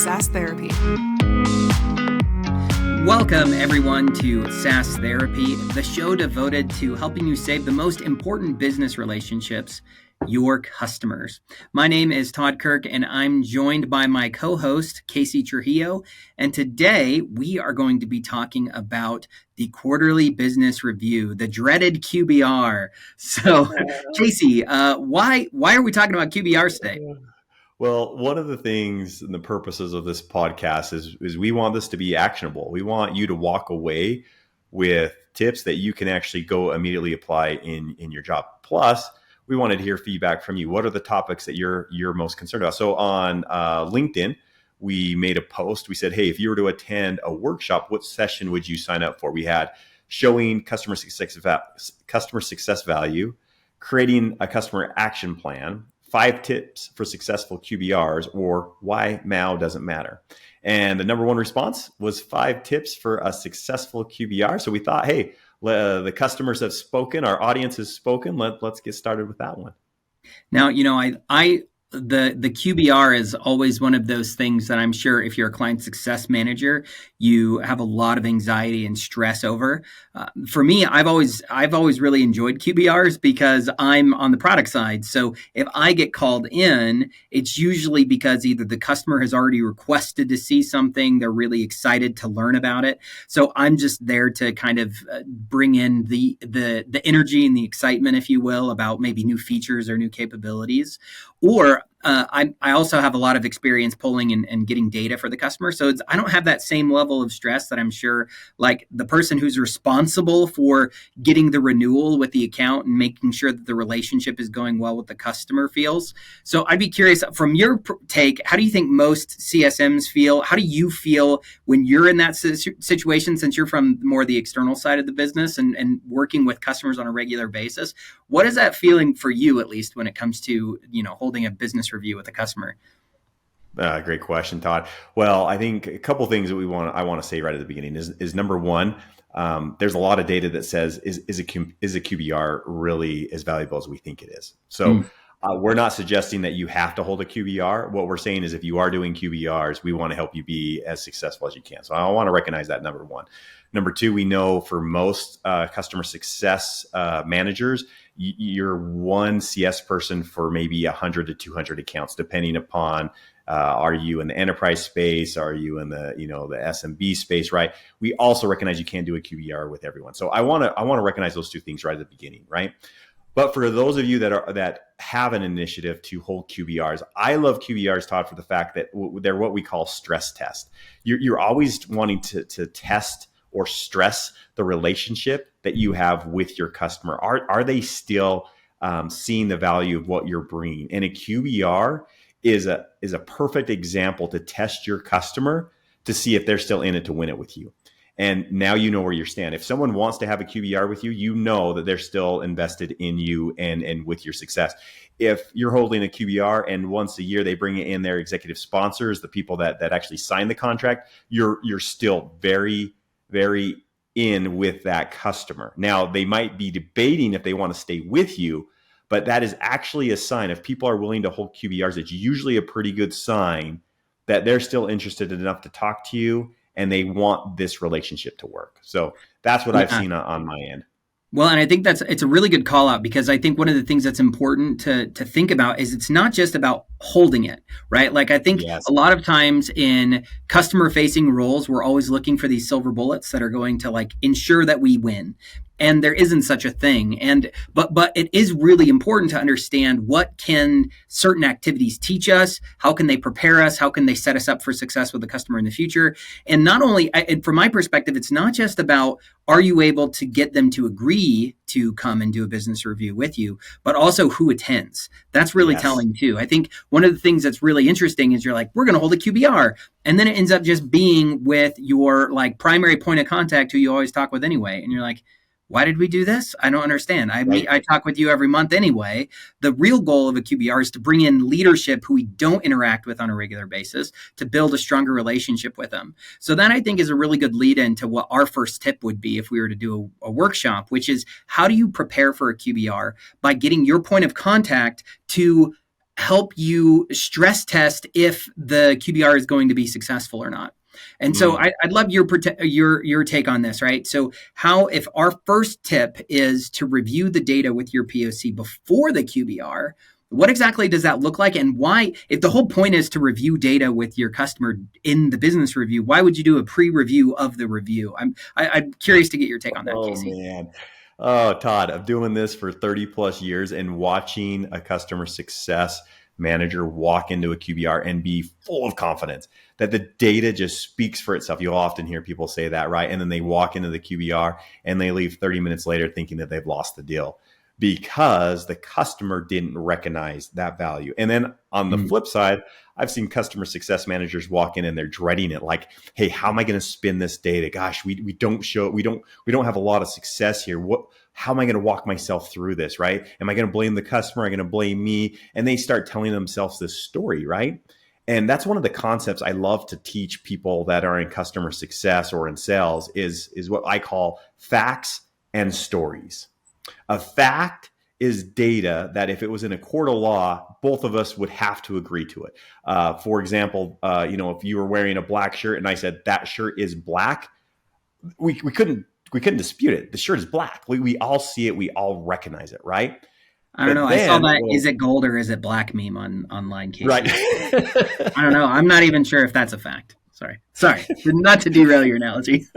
SaaS Therapy. Welcome, everyone, to SaaS Therapy, the show devoted to helping you save the most important business relationships, your customers. My name is Todd Kirk, and I'm joined by my co-host, Casey Trujillo. And today, we are going to be talking about the quarterly business review, the dreaded QBR. So, Casey, why are we talking about QBRs today? Well, one of the things and the purposes of this podcast is we want this to be actionable. We want you to walk away with tips that you can actually go immediately apply in your job. Plus, we wanted to hear feedback from you. What are the topics that you're most concerned about? So on LinkedIn, we made a post. We said, hey, if you were to attend a workshop, what session would you sign up for? We had showing customer success value, creating a customer action plan, 5 tips for successful QBRs, or why MAU doesn't matter. And the number one response was 5 tips for a successful QBR. So we thought, hey, the customers have spoken, our audience has spoken. Let's get started with that one. Now, the QBR is always one of those things that I'm sure if you're a client success manager, you have a lot of anxiety and stress over. For me, I've always really enjoyed QBRs because I'm on the product side. So if I get called in, it's usually because either the customer has already requested to see something, they're really excited to learn about it. So I'm just there to kind of bring in the energy and the excitement, if you will, about maybe new features or new capabilities. Or I also have a lot of experience pulling and getting data for the customer. So I don't have that same level of stress that I'm sure like the person who's responsible for getting the renewal with the account and making sure that the relationship is going well with the customer feels. So I'd be curious from your take, how do you think most CSMs feel? How do you feel when you're in that situation, since you're from more the external side of the business and working with customers on a regular basis? What is that feeling for you, at least when it comes to, holding a business review with a customer? Great question, Todd. Well, I think a couple things that I want to say right at the beginning is number one, there's a lot of data that says is a QBR really as valuable as we think it is. So we're not suggesting that you have to hold a QBR. What we're saying is if you are doing QBRs, we want to help you be as successful as you can. So I want to recognize that, number one. Number two, we know for most customer success managers, you're one CS person for maybe 100 to 200 accounts, depending upon are you in the enterprise space? Are you in the the SMB space? Right. We also recognize you can't do a QBR with everyone. So I want to recognize those two things right at the beginning, right? But for those of you that have an initiative to hold QBRs, I love QBRs, Todd, for the fact that they're what we call stress tests. You're always wanting to test or stress the relationship that you have with your customer. Are they still seeing the value of what you're bringing? And a QBR is a perfect example to test your customer to see if they're still in it to win it with you. And now you know where you stand. If someone wants to have a QBR with you, you know that they're still invested in you and with your success. If you're holding a QBR and once a year they bring in their executive sponsors, the people that actually sign the contract, you're still very, very in with that customer. Now, they might be debating if they want to stay with you, but that is actually a sign. If people are willing to hold QBRs, it's usually a pretty good sign that they're still interested enough to talk to you and they want this relationship to work. So that's what I've seen on my end. Well, and I think it's a really good call out because I think one of the things that's important to think about is it's not just about holding it, right? Like I think a lot of times in customer facing roles, we're always looking for these silver bullets that are going to like ensure that we win. And there isn't such a thing. But it is really important to understand what can certain activities teach us, how can they prepare us, how can they set us up for success with the customer in the future. And not only, from my perspective, it's not just about are you able to get them to agree to come and do a business review with you, but also who attends. That's really telling too. I think one of the things that's really interesting is you're like, we're going to hold a QBR. And then it ends up just being with your like primary point of contact who you always talk with anyway. And you're like, why did we do this? I don't understand. I talk with you every month anyway. The real goal of a QBR is to bring in leadership who we don't interact with on a regular basis to build a stronger relationship with them. So that I think is a really good lead into what our first tip would be if we were to do a workshop, which is how do you prepare for a QBR by getting your point of contact to help you stress test if the QBR is going to be successful or not. And so I'd love your take on this, right? So how, if our first tip is to review the data with your POC before the QBR, what exactly does that look like? And why, if the whole point is to review data with your customer in the business review, why would you do a pre-review of the review? I'm curious to get your take on that, Oh Casey. man. Oh, Todd, I'm doing this for 30 plus years and watching a customer success manager walk into a QBR and be full of confidence that the data just speaks for itself. You'll often hear people say that, right? And then they walk into the QBR and they leave 30 minutes later thinking that they've lost the deal because the customer didn't recognize that value. And then on the flip side, I've seen customer success managers walk in and they're dreading it. Like, hey, how am I going to spin this data? Gosh, we don't have a lot of success here. How am I going to walk myself through this? Right? Am I going to blame the customer? Am I going to blame me? And they start telling themselves this story, right? And that's one of the concepts I love to teach people that are in customer success or in sales is what I call facts and stories. A fact is data that if it was in a court of law, both of us would have to agree to it. For example, if you were wearing a black shirt and I said that shirt is black, we couldn't dispute it. The shirt is black. We all see it. We all recognize it, right? I don't know. I saw that is it gold or is it black meme online, Casey. Right. I don't know. I'm not even sure if that's a fact. Sorry. Not to derail your analogy.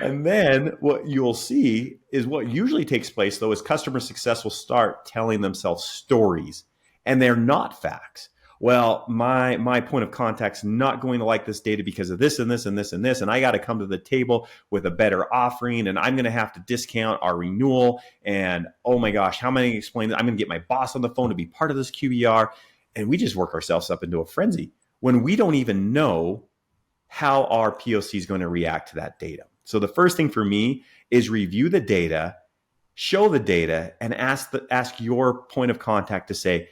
And then what you'll see is what usually takes place, though, is customer success will start telling themselves stories, and they're not facts. Well, my point of contact's not going to like this data because of this and this and this and this, and I got to come to the table with a better offering, and I'm going to have to discount our renewal. And oh my gosh, how am I going to explain that? I'm going to get my boss on the phone to be part of this QBR, and we just work ourselves up into a frenzy when we don't even know how our POC is going to react to that data. So the first thing for me is review the data, show the data, and ask your point of contact to say,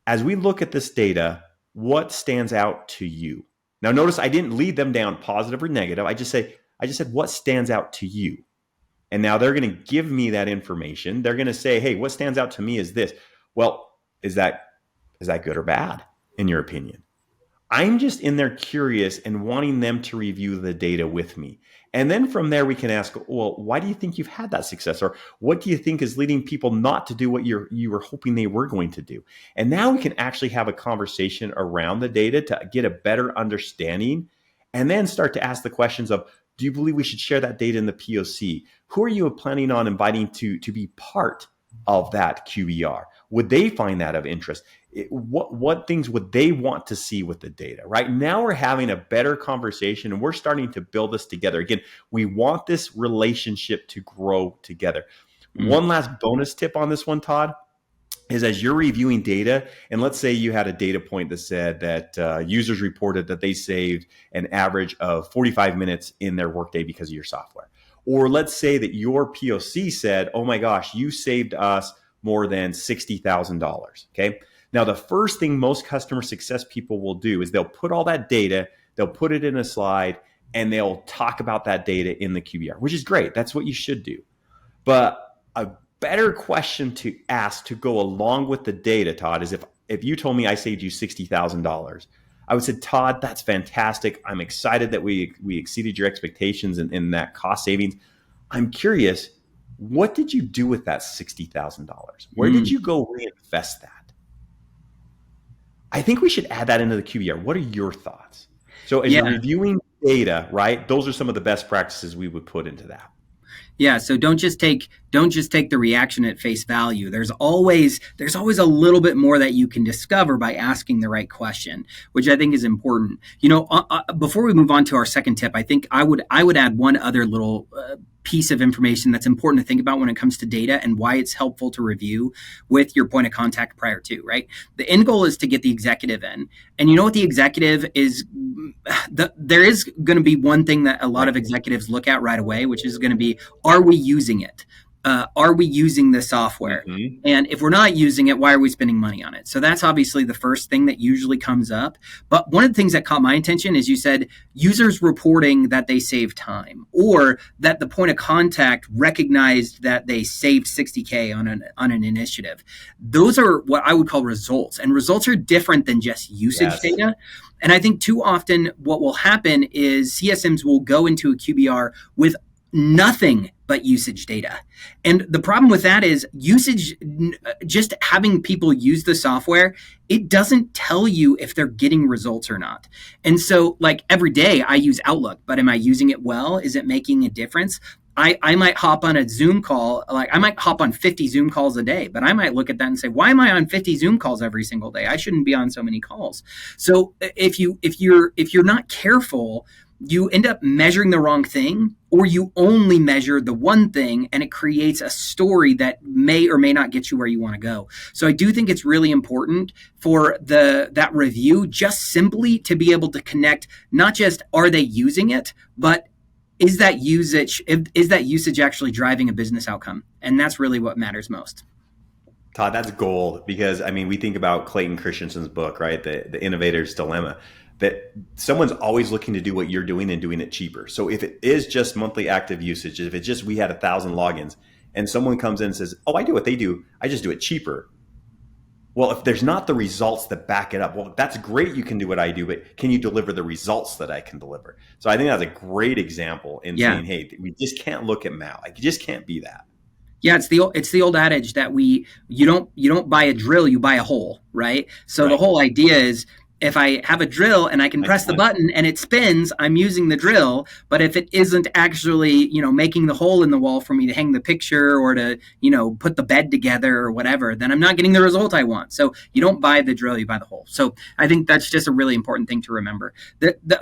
as we look at this data, what stands out to you? Now, notice I didn't lead them down positive or negative. I just said, what stands out to you? And now they're going to give me that information. They're going to say, hey, what stands out to me is this. Well, is that good or bad in your opinion? I'm just in there curious and wanting them to review the data with me. And then from there, we can ask, well, why do you think you've had that success? Or what do you think is leading people not to do what you were hoping they were going to do? And now we can actually have a conversation around the data to get a better understanding and then start to ask the questions of, do you believe we should share that data in the POC? Who are you planning on inviting to be part of that QBR? Would they find that of interest? What things would they want to see with the data? Right now we're having a better conversation and we're starting to build this together. Again, we want this relationship to grow together. One last bonus tip on this one, Todd, is as you're reviewing data, and let's say you had a data point that said that users reported that they saved an average of 45 minutes in their workday because of your software. Or let's say that your POC said, oh my gosh, you saved us more than $60,000, okay? Now, the first thing most customer success people will do is they'll put all that data, they'll put it in a slide, and they'll talk about that data in the QBR, which is great. That's what you should do. But a better question to ask to go along with the data, Todd, is if you told me I saved you $60,000, I would say, Todd, that's fantastic. I'm excited that we exceeded your expectations in that cost savings. I'm curious, what did you do with that $60,000? Where did you go reinvest that? I think we should add that into the QBR. What are your thoughts? So as you're reviewing data, right, those are some of the best practices we would put into that. Yeah, so don't just take the reaction at face value. There's always a little bit more that you can discover by asking the right question, which I think is important. Before we move on to our second tip, I think I would add one other little piece of information that's important to think about when it comes to data and why it's helpful to review with your point of contact prior to, right? The end goal is to get the executive in. And you know what the executive is? There is going to be one thing that a lot of executives look at right away, which is going to be, are we using it? are we using the software? Hmm. And if we're not using it, why are we spending money on it? So that's obviously the first thing that usually comes up. But one of the things that caught my attention is you said users reporting that they saved time, or that the point of contact recognized that they saved 60K on an initiative. Those are what I would call results. And results are different than just usage Yes. data. And I think too often what will happen is CSMs will go into a QBR with nothing but usage data. And the problem with that is usage, just having people use the software, it doesn't tell you if they're getting results or not. And so, like every day I use Outlook, but am I using it well? Is it making a difference? I might hop on a Zoom call, like I might hop on 50 Zoom calls a day, but I might look at that and say, why am I on 50 Zoom calls every single day? I shouldn't be on so many calls. So if you're not careful, you end up measuring the wrong thing, or you only measure the one thing, and it creates a story that may or may not get you where you want to go. So I do think it's really important for that review just simply to be able to connect, not just are they using it, but is that usage actually driving a business outcome? And that's really what matters most. Todd, that's gold, because I mean, we think about Clayton Christensen's book, right? The Innovator's Dilemma, that someone's always looking to do what you're doing and doing it cheaper. So if it is just monthly active usage, if it's just we had 1,000 logins and someone comes in and says, oh, I do what they do, I just do it cheaper. Well, if there's not the results that back it up, well, that's great. You can do what I do, but can you deliver the results that I can deliver? So I think that's a great example in saying, hey, we just can't look at Mal. Like, you just can't be that. Yeah, it's the old adage that you don't buy a drill, you buy a hole, right? So the Right. whole idea is if I have a drill and I can press the button and it spins, I'm using the drill. But if it isn't actually, making the hole in the wall for me to hang the picture or to, put the bed together or whatever, then I'm not getting the result I want. So you don't buy the drill, you buy the hole. So I think that's just a really important thing to remember.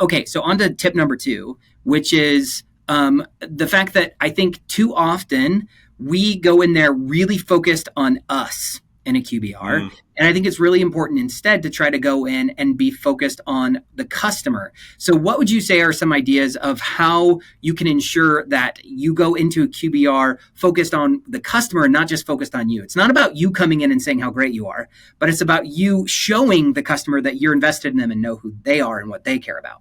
Okay, so on to tip number 2, which is the fact that I think too often we go in there really focused on us in a QBR. And I think it's really important instead to try to go in and be focused on the customer. So what would you say are some ideas of how you can ensure that you go into a QBR focused on the customer and not just focused on you? It's not about you coming in and saying how great you are, but it's about you showing the customer that you're invested in them and know who they are and what they care about.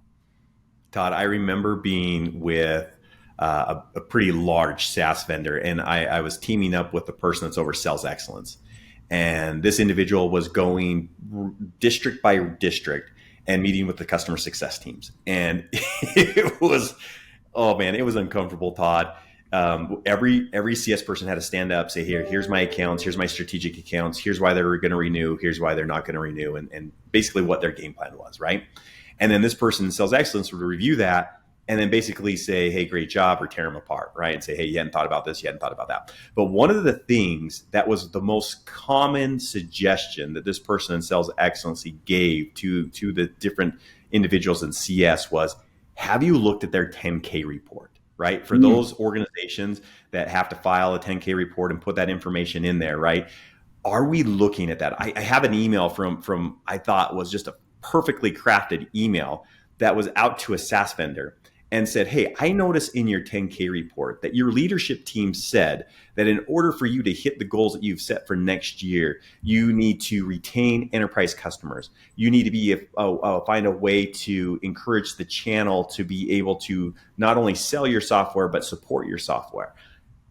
Todd, I remember being with a pretty large SaaS vendor, and I was teaming up with the person that's over sales excellence. And this individual was going district by district and meeting with the customer success teams. And it was, oh man, it was uncomfortable, Todd. Every CS person had to stand up, say, here's my accounts, here's my strategic accounts, here's why they're going to renew, here's why they're not going to renew, and basically what their game plan was, right? And then this person in sales excellence would review that and then basically say, hey, great job, or tear them apart, right? And say, hey, you hadn't thought about this, you hadn't thought about that. But one of the things that was the most common suggestion that this person in sales excellency gave to the different individuals in CS was, have you looked at their 10K report, right? For those organizations that have to file a 10K report and put that information in there, right? Are we looking at that? I have an email from I thought was just a perfectly crafted email that was out to a SaaS vendor and said, hey, I noticed in your 10K report that your leadership team said that in order for you to hit the goals that you've set for next year, you need to retain enterprise customers. You need to find a way to encourage the channel to be able to not only sell your software, but support your software.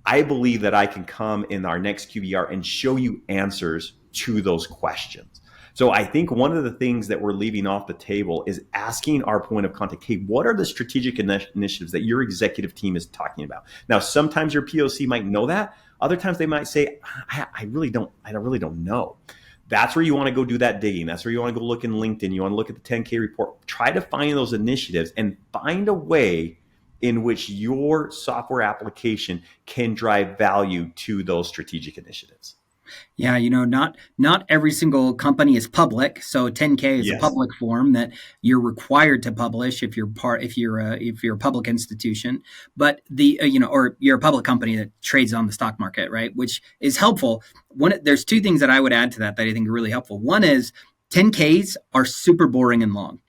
I believe that I can come in our next QBR and show you answers to those questions. So I think one of the things that we're leaving off the table is asking our point of contact, hey, what are the strategic initiatives that your executive team is talking about? Now, sometimes your POC might know that. Other times they might say, I really don't know. That's where you want to go do that digging. That's where you want to go look in LinkedIn. You want to look at the 10K report. Try to find those initiatives and find a way in which your software application can drive value to those strategic initiatives. Yeah, not every single company is public. So 10K is a public form that you're required to publish if you're a public institution. But or you're a public company that trades on the stock market, right? Which is helpful. There's 2 things that I would add to that I think are really helpful. One is 10Ks are super boring and long.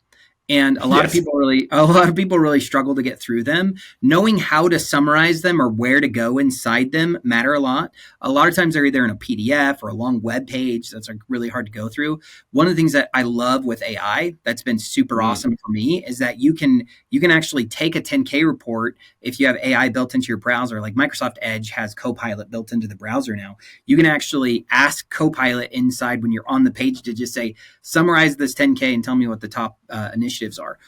And Yes. a lot of people really struggle to get through them. Knowing how to summarize them or where to go inside them matter a lot. A lot of times they're either in a PDF or a long web page that's like really hard to go through. One of the things that I love with AI that's been super Mm, awesome for me is that you can actually take a 10K report if you have AI built into your browser. Like Microsoft Edge has Copilot built into the browser now. You can actually ask Copilot inside when you're on the page to just say, summarize this 10K and tell me what the top initiatives are.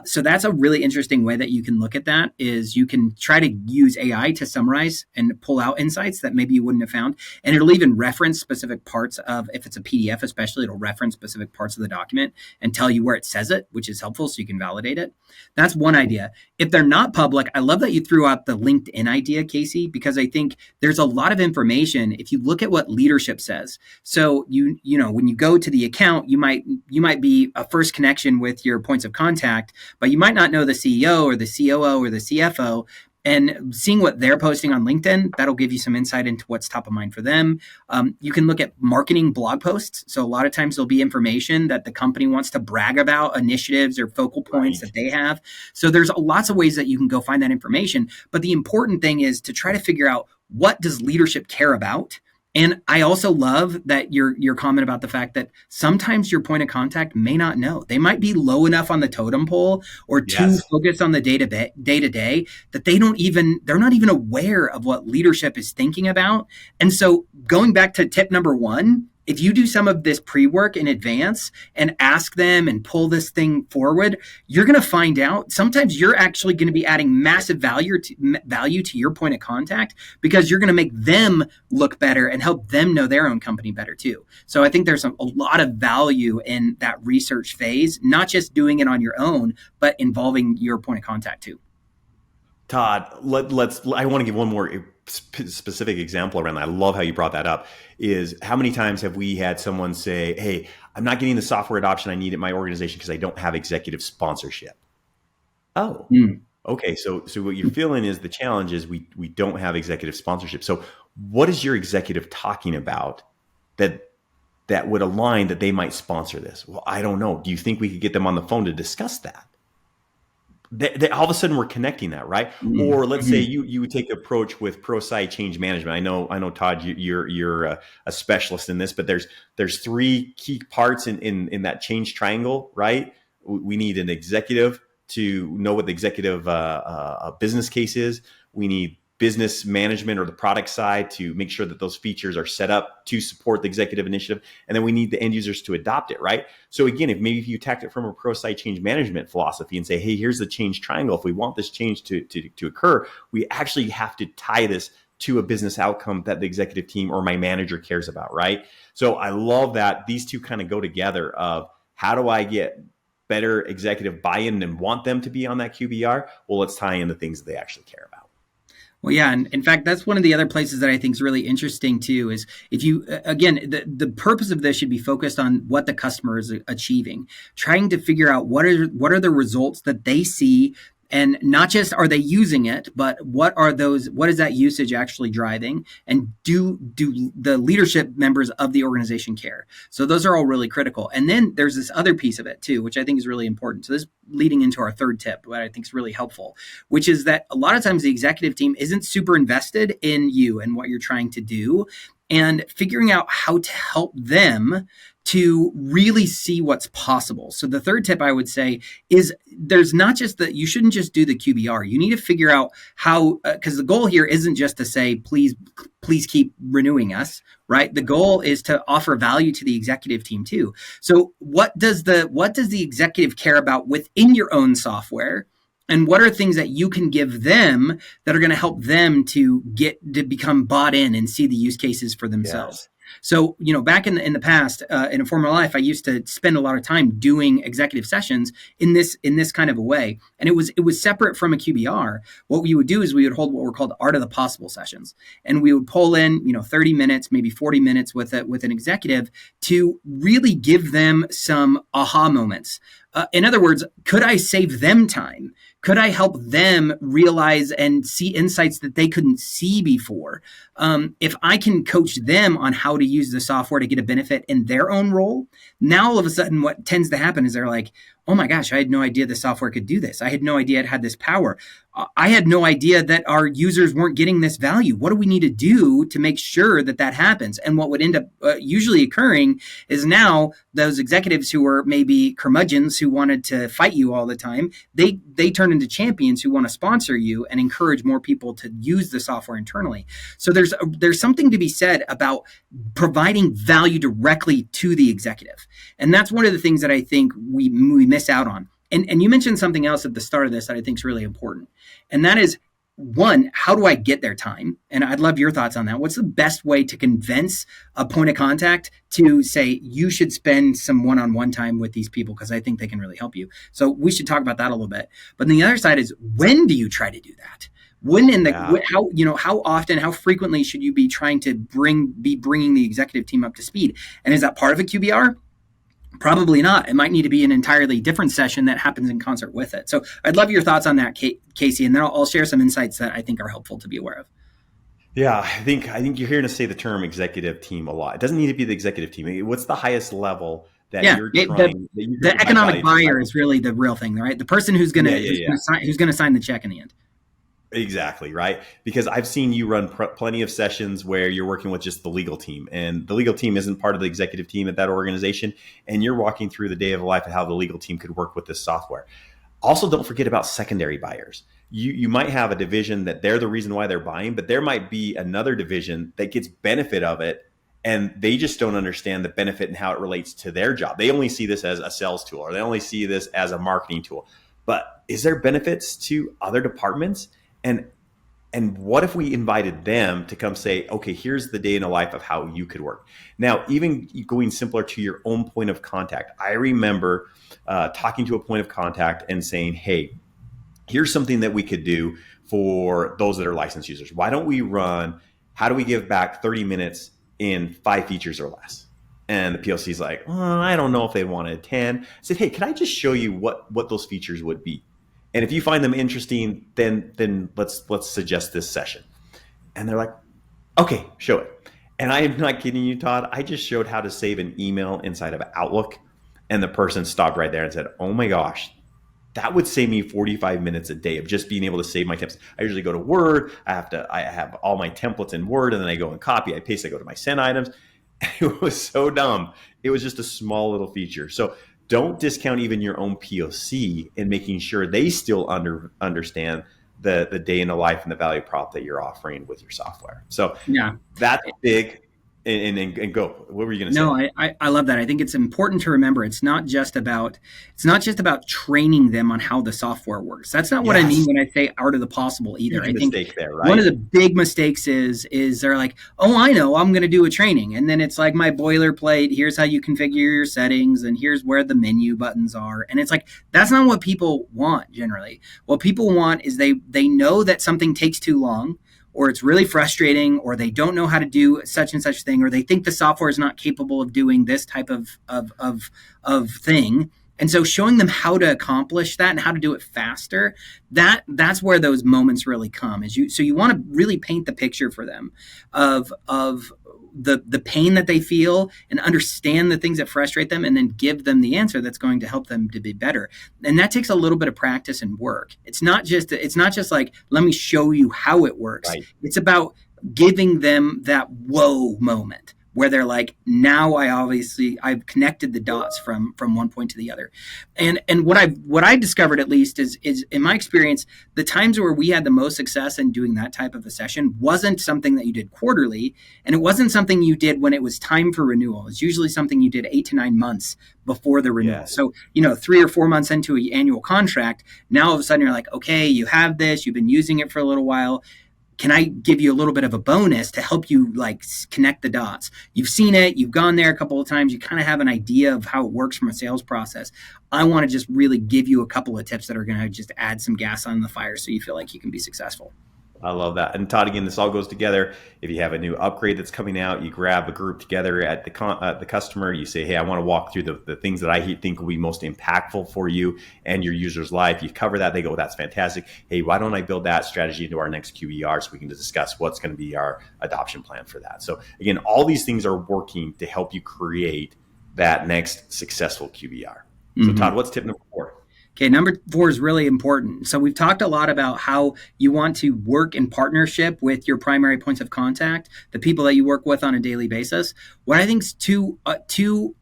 So that's a really interesting way that you can look at that is you can try to use AI to summarize and pull out insights that maybe you wouldn't have found. And it'll even reference specific parts of, if it's a PDF especially, it'll reference specific parts of the document and tell you where it says it, which is helpful so you can validate it. That's one idea. If they're not public, I love that you threw out the LinkedIn idea, Casey, because I think there's a lot of information if you look at what leadership says. So you know when you go to the account, you might be a first connection with your points of contact, but you might not know the CEO or the COO or the CFO. And seeing what they're posting on LinkedIn, that'll give you some insight into what's top of mind for them. You can look at marketing blog posts. So a lot of times there'll be information that the company wants to brag about, initiatives or focal points right. that they have. So there's lots of ways that you can go find that information. But the important thing is to try to figure out, what does leadership care about? And I also love that your comment about the fact that sometimes your point of contact may not know. They might be low enough on the totem pole or too Yes. focused on the day to day that they're not even aware of what leadership is thinking about. And so going back to tip number one, if you do some of this pre-work in advance and ask them and pull this thing forward, you're going to find out sometimes you're actually going to be adding massive value to your point of contact, because you're going to make them look better and help them know their own company better too. So I think there's a lot of value in that research phase, not just doing it on your own, but involving your point of contact too. Todd, I want to give one more specific example around that. I love how you brought that up. Is how many times have we had someone say, "Hey, I'm not getting the software adoption I need at my organization because I don't have executive sponsorship." Oh, Mm. okay. So what you're feeling is the challenge is we don't have executive sponsorship. So what is your executive talking about that that would align that they might sponsor this? Well, I don't know. Do you think we could get them on the phone to discuss that? All of a sudden we're connecting that, right? Or let's say Mm-hmm. you would take the approach with pro-sci change management. I know Todd, you're a specialist in this, but there's three key parts in that change triangle, right? We need an executive to know what the executive business case is. We need business management or the product side to make sure that those features are set up to support the executive initiative. And then we need the end users to adopt it, right? So again, if you attack it from a pro-site change management philosophy and say, hey, here's the change triangle. If we want this change to occur, we actually have to tie this to a business outcome that the executive team or my manager cares about, right? So I love that these two kind of go together of how do I get better executive buy-in and want them to be on that QBR? Well, let's tie in the things that they actually care about. Well, yeah, and in fact, that's one of the other places that I think is really interesting too. Is if you again, the purpose of this should be focused on what the customer is achieving, trying to figure out what are the results that they see, and not just are they using it, but what is that usage actually driving, and do the leadership members of the organization care? So those are all really critical. And then there's this other piece of it too, which I think is really important. So this leading into our third tip, what I think is really helpful, which is that a lot of times the executive team isn't super invested in you and what you're trying to do, and figuring out how to help them to really see what's possible. So the third tip I would say is there's not just that you shouldn't just do the QBR. You need to figure out how, because the goal here isn't just to say, please keep renewing us, right? The goal is to offer value to the executive team too. So what does the executive care about within your own software? And what are things that you can give them that are going to help them to become bought in and see the use cases for themselves? Yes. So, back in the past, in a former life, I used to spend a lot of time doing executive sessions in this kind of a way, and it was separate from a QBR. What we would do is we would hold what were called art of the possible sessions, and we would pull in 30 minutes, maybe 40 minutes with an executive to really give them some aha moments. In other words, could I save them time? Could I help them realize and see insights that they couldn't see before? If I can coach them on how to use the software to get a benefit in their own role, now all of a sudden what tends to happen is they're like, oh my gosh, I had no idea the software could do this. I had no idea it had this power. I had no idea that our users weren't getting this value. What do we need to do to make sure that that happens? And what would end up usually occurring is now those executives who were maybe curmudgeons who wanted to fight you all the time, they turn into champions who want to sponsor you and encourage more people to use the software internally. So there's something to be said about providing value directly to the executive. And that's one of the things that I think we miss out on. And you mentioned something else at the start of this that I think is really important. And that is, one, how do I get their time? And I'd love your thoughts on that. What's the best way to convince a point of contact to say, you should spend some one-on-one time with these people because I think they can really help you? So we should talk about that a little bit. But then the other side is, when do you try to do that? When in the how often, how frequently should you be trying to be bringing the executive team up to speed? And is that part of a QBR? Probably not. It might need to be an entirely different session that happens in concert with it. So I'd love your thoughts on that, Casey, and then I'll share some insights that I think are helpful to be aware of. Yeah, I think you're hearing us say the term executive team a lot. It doesn't need to be the executive team. What's the highest level that you're trying? The economic buyer is really the real thing, right? The person who's going to sign the check in the end. Exactly, right? Because I've seen you run plenty of sessions where you're working with just the legal team, and the legal team isn't part of the executive team at that organization, and you're walking through the day of life and how the legal team could work with this software. Also, don't forget about secondary buyers. You might have a division that they're the reason why they're buying, but there might be another division that gets benefit of it, and they just don't understand the benefit and how it relates to their job. They only see this as a sales tool, or they only see this as a marketing tool. But is there benefits to other departments? And what if we invited them to come say, okay, here's the day in the life of how you could work. Now, even going simpler to your own point of contact. I remember talking to a point of contact and saying, hey, here's something that we could do for those that are licensed users. Why don't we run, how do we give back 30 minutes in 5 features or less? And the PLC's like, I don't know if they wanted 10. I said, hey, can I just show you what those features would be? And if you find them interesting, then let's suggest this session. And they're like, okay, show it. And I am not kidding you, Todd. I just showed how to save an email inside of Outlook. And the person stopped right there and said, oh my gosh, that would save me 45 minutes a day of just being able to save my temps. I usually go to Word. I have all my templates in Word, and then I go and copy, I paste, I go to my send items. It was so dumb. It was just a small little feature. So don't discount even your own POC in making sure they still understand the day in the life and the value prop that you're offering with your software. So yeah, that's big. And go. What were you going to say? No, I love that. I think it's important to remember it's not just about training them on how the software works. That's not what I mean when I say art of the possible either. I think there, right? One of the big mistakes is they're like, oh, I know, I'm going to do a training, and then it's like my boilerplate. Here's how you configure your settings, and here's where the menu buttons are, and it's like that's not what people want generally. What people want is they know that something takes too long, or it's really frustrating, or they don't know how to do such and such thing, or they think the software is not capable of doing this type of thing. And so showing them how to accomplish that and how to do it faster, that's where those moments really come. So you want to really paint the picture for them of the pain that they feel and understand the things that frustrate them, and then give them the answer that's going to help them to be better. And that takes a little bit of practice and work. It's not just like, let me show you how it works. Right. It's about giving them that whoa moment where they're like, now I've connected the dots from one point to the other. And what I discovered, at least, is in my experience, the times where we had the most success in doing that type of a session wasn't something that you did quarterly, and it wasn't something you did when it was time for renewal. It's usually something you did 8 to 9 months before the renewal. Yes. So, 3 or 4 months into an annual contract, now all of a sudden you're like, okay, you have this, you've been using it for a little while. Can I give you a little bit of a bonus to help you connect the dots? You've seen it, you've gone there a couple of times, you kind of have an idea of how it works from a sales process. I want to just really give you a couple of tips that are going to just add some gas on the fire so you feel like you can be successful. I love that. And Todd, again, this all goes together. If you have a new upgrade that's coming out, you grab a group together at the customer. You say, hey, I want to walk through the things that I think will be most impactful for you and your user's life. You cover that. They go, that's fantastic. Hey, why don't I build that strategy into our next QBR so we can discuss what's going to be our adoption plan for that. So again, all these things are working to help you create that next successful QBR. So Todd, what's tip number 4? Okay, number 4 is really important. So we've talked a lot about how you want to work in partnership with your primary points of contact, the people that you work with on a daily basis. What I think is too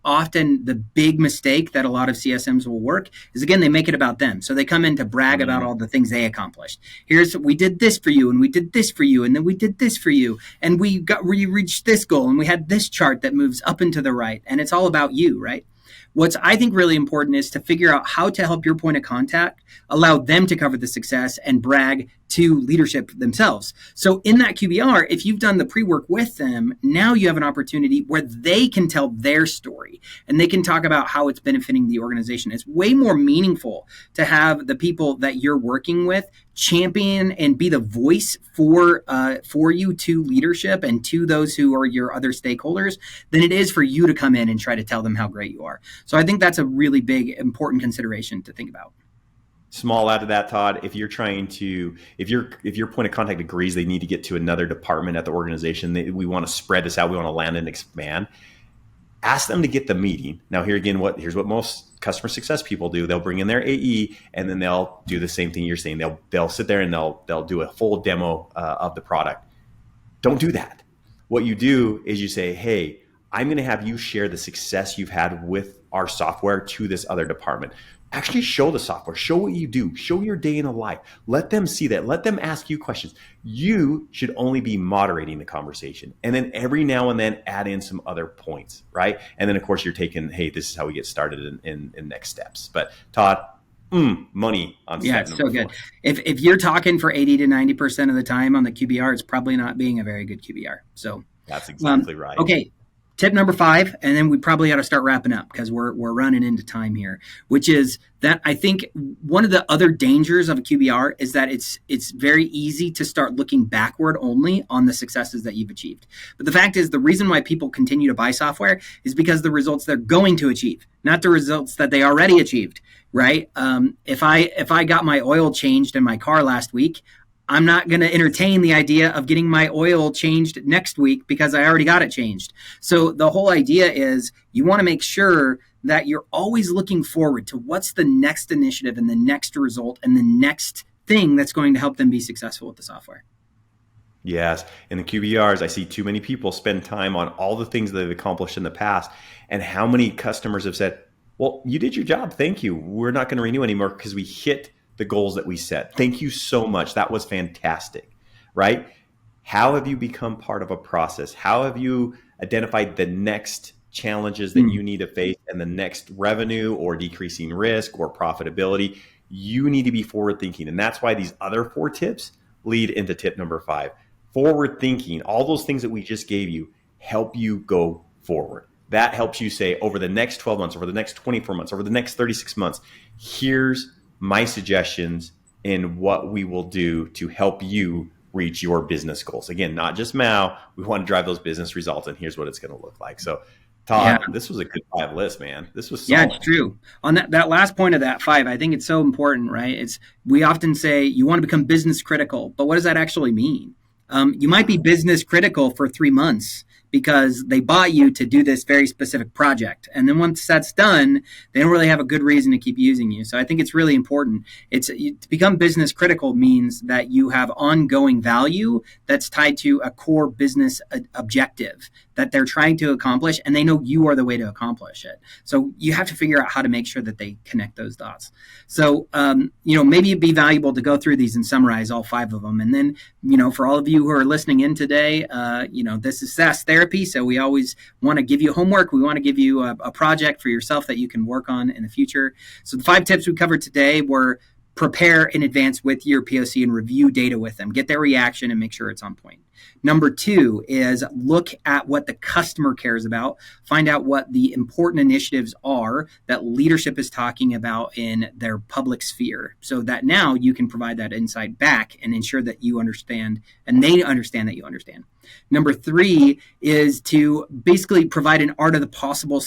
often the big mistake that a lot of CSMs will work is, again, they make it about them. So they come in to brag about all the things they accomplished. We did this for you, and we did this for you, and then we did this for you, and we reached this goal, and we had this chart that moves up and to the right, and it's all about you, right? What's I think really important is to figure out how to help your point of contact allow them to cover the success and brag to leadership themselves. So in that QBR, if you've done the pre-work with them, now you have an opportunity where they can tell their story and they can talk about how it's benefiting the organization. It's way more meaningful to have the people that you're working with champion and be the voice for you to leadership and to those who are your other stakeholders than it is for you to come in and try to tell them how great you are. So I think that's a really big, important consideration to think about. Small add to that, Todd. If your point of contact agrees they need to get to another department at the organization, we want to spread this out, we want to land and expand, ask them to get the meeting. Now, here's what most customer success people do. They'll bring in their AE and then they'll do the same thing you're saying. They'll sit there and they'll do a full demo of the product. Don't do that. What you do is you say, hey, I'm going to have you share the success you've had with our software to this other department. Actually show the software, show what you do, show your day in a life. Let them see that. Let them ask you questions. You should only be moderating the conversation. And then every now and then add in some other points, right? And then of course you're taking, hey, this is how we get started in next steps. But Todd, money on step Yeah, it's so good. If you're talking for 80 to 90% of the time on the QBR, it's probably not being a very good QBR. So that's exactly right. Okay. Tip number 5, and then we probably ought to start wrapping up because we're running into time here, which is that I think one of the other dangers of a QBR is that it's very easy to start looking backward only on the successes that you've achieved. But the fact is, the reason why people continue to buy software is because the results they're going to achieve, not the results that they already achieved, right? If I got my oil changed in my car last week, I'm not going to entertain the idea of getting my oil changed next week because I already got it changed. So the whole idea is you want to make sure that you're always looking forward to what's the next initiative and the next result and the next thing that's going to help them be successful with the software. Yes. In the QBRs, I see too many people spend time on all the things that they've accomplished in the past. And how many customers have said, well, you did your job. Thank you. We're not going to renew anymore because we hit the goals that we set. Thank you so much. That was fantastic, right? How have you become part of a process? How have you identified the next challenges that you need to face and the next revenue or decreasing risk or profitability? You need to be forward thinking. And that's why these other 4 tips lead into tip number 5. Forward thinking, all those things that we just gave you help you go forward. That helps you say over the next 12 months, over the next 24 months, over the next 36 months, here's my suggestions in what we will do to help you reach your business goals. Again, not just MAU. We want to drive those business results, and here's what it's going to look like. So, Todd, This was a good 5 list, man. This was solid. Yeah, it's true. On that last point of that 5, I think it's so important, right? We often say you want to become business critical, but what does that actually mean? You might be business critical for 3 months because they bought you to do this very specific project. And then once that's done, they don't really have a good reason to keep using you. So I think it's really important. To become business critical means that you have ongoing value that's tied to a core business objective that they're trying to accomplish, and they know you are the way to accomplish it. So you have to figure out how to make sure that they connect those dots. So, maybe it'd be valuable to go through these and summarize all 5 of them. And then, for all of you who are listening in today, this is SaaS Therapy. So we always want to give you homework. We want to give you a project for yourself that you can work on in the future. So the 5 tips we covered today were: prepare in advance with your POC and review data with them. Get their reaction and make sure it's on point. Number 2 is look at what the customer cares about. Find out what the important initiatives are that leadership is talking about in their public sphere so that now you can provide that insight back and ensure that you understand and they understand that you understand. Number 3 is to basically provide an art of the possible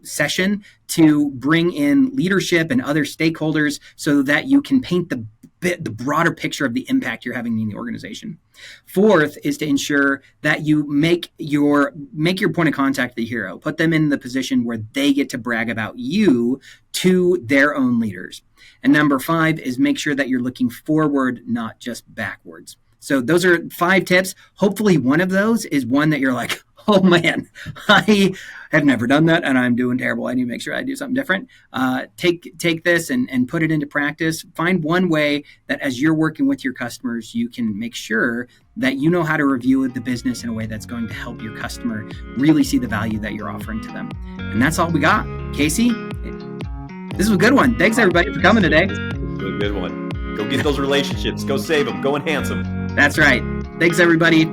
session to bring in leadership and other stakeholders so that you can paint the the broader picture of the impact you're having in the organization. Fourth is to ensure that you make your point of contact the hero. Put them in the position where they get to brag about you to their own leaders. And number 5 is make sure that you're looking forward, not just backwards. So those are 5 tips. Hopefully one of those is one that you're like, oh man, I have never done that and I'm doing terrible. I need to make sure I do something different. Take this and put it into practice. Find one way that as you're working with your customers, you can make sure that you know how to review the business in a way that's going to help your customer really see the value that you're offering to them. And that's all we got. Casey, this was a good one. Thanks everybody for coming today. This was a good one. Go get those relationships. Go save them. Go enhance them. That's right. Thanks everybody.